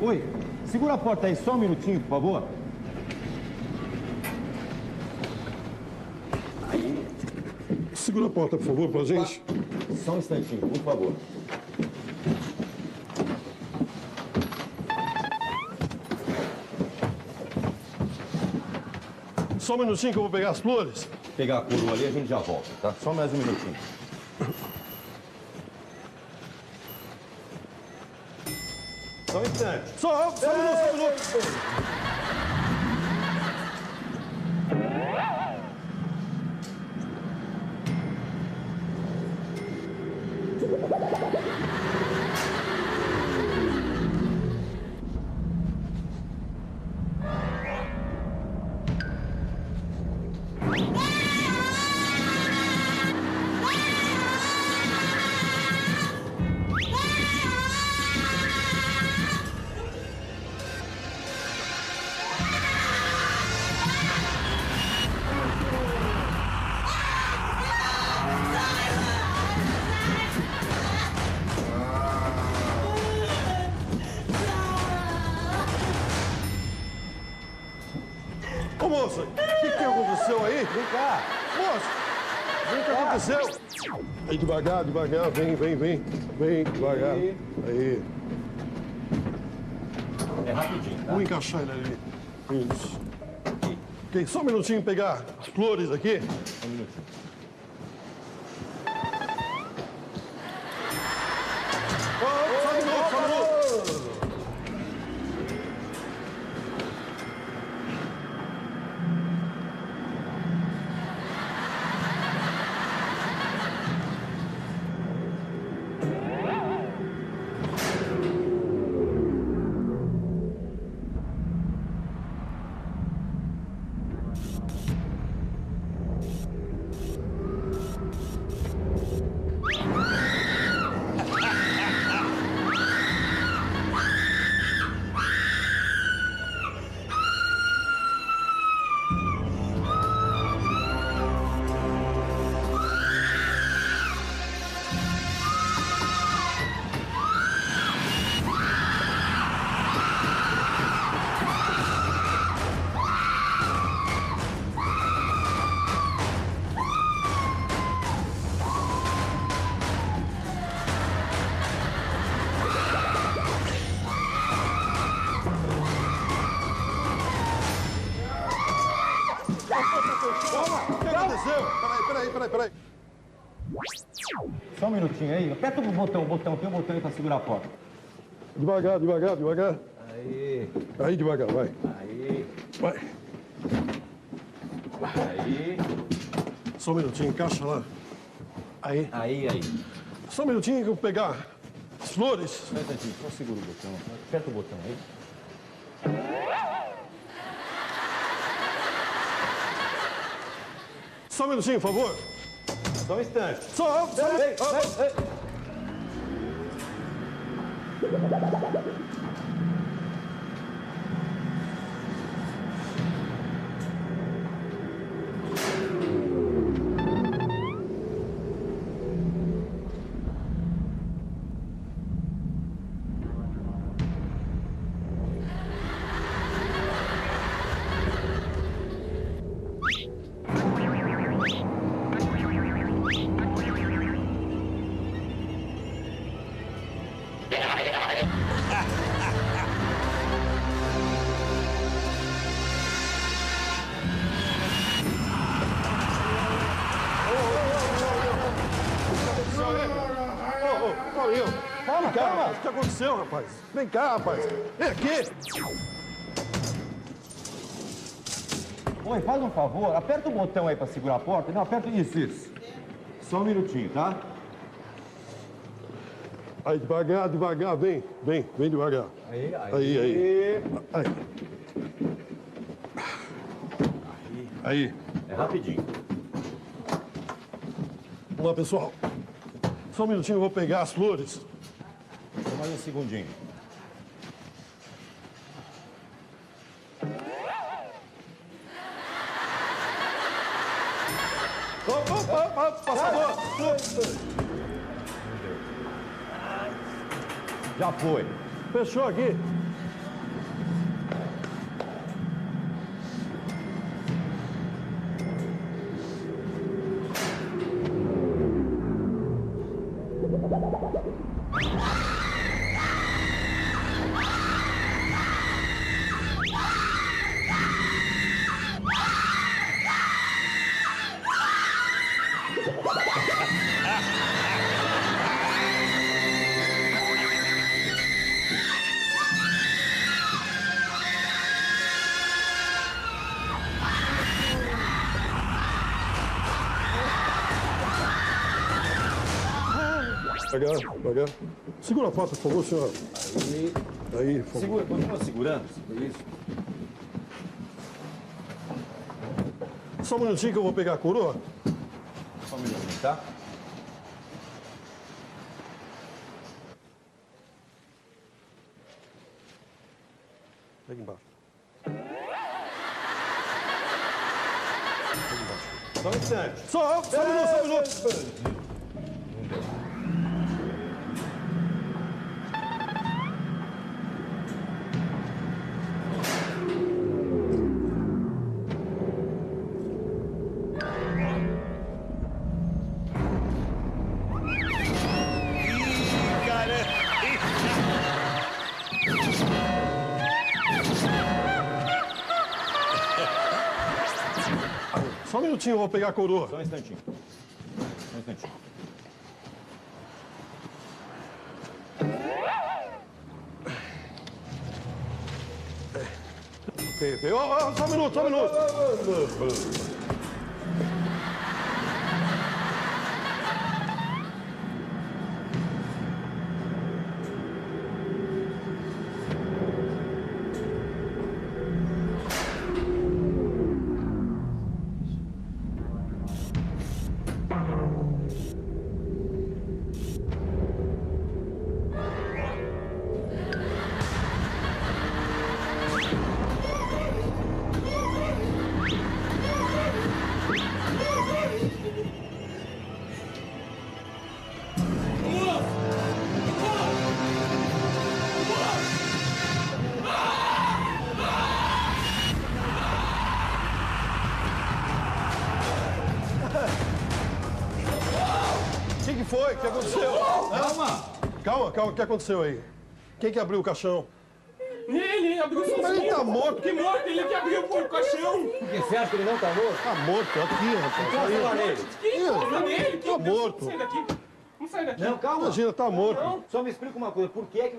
Oi, segura a porta aí só um minutinho, por favor. Aí. Segura a porta, por favor, pra gente. Só um instantinho, por favor. Só um minutinho que eu vou pegar as flores. Pegar a coroa ali, a gente já volta, tá? Só mais um minutinho. Só um instante. Só um minuto. Ô, moça, o que aconteceu aí? Vem cá. Moça, o que aconteceu? Aí, devagar, devagar, vem, devagar. Aí. É rapidinho, tá? Vamos encaixar ele ali. Isso. Ok, só um minutinho pegar as flores aqui. Um minutinho. Só um minuto. O que aconteceu? Peraí. Só um minutinho aí. Aperta o botão, tem um botão aí pra segurar a porta. Devagar. Aí. Aí, devagar, vai. Aí. Vai. Aí. Só um minutinho, encaixa lá. Aí. Aí. Só um minutinho que eu vou pegar as flores. Só um instantinho, só segura o botão. Aperta o botão aí. Só um minutinho, por favor. Só um instante. Só. Ei. Paulinho. Calma. O que aconteceu, rapaz? Vem cá, rapaz. Vem aqui. Oi, faz um favor, aperta o botão aí pra segurar a porta. Não, aperta isso. Só um minutinho, tá? Aí, devagar, vem devagar. Aí. É rapidinho. Vamos lá, pessoal. Só um minutinho, eu vou pegar as flores. Só mais um segundinho. Opa, passador. Já foi. Fechou aqui. Pegar. Segura a porta, por favor, senhor. Aí, por favor. Segura, continua segurando. Isso. Só um minutinho que eu vou pegar a coroa. Só um minutinho, tá? Pega embaixo. Só um instante. Só um minuto. Só um minutinho, eu vou pegar a coroa. Só um instantinho. Só um instantinho. Só um minuto. O que foi? O que aconteceu? Calma, o que aconteceu aí? Quem que abriu o caixão? Ele abriu sozinho. Mas ele tá morto. Que morto? Ele que abriu o caixão. Você acha que ele não tá morto? Tá morto, aqui, rapaz. Encosta lá nele. Quem encosta nele? Tá morto. Vamos sair daqui. Vamos sair daqui. Não, calma. Imagina, tá morto. Só me explica uma coisa. Por que você...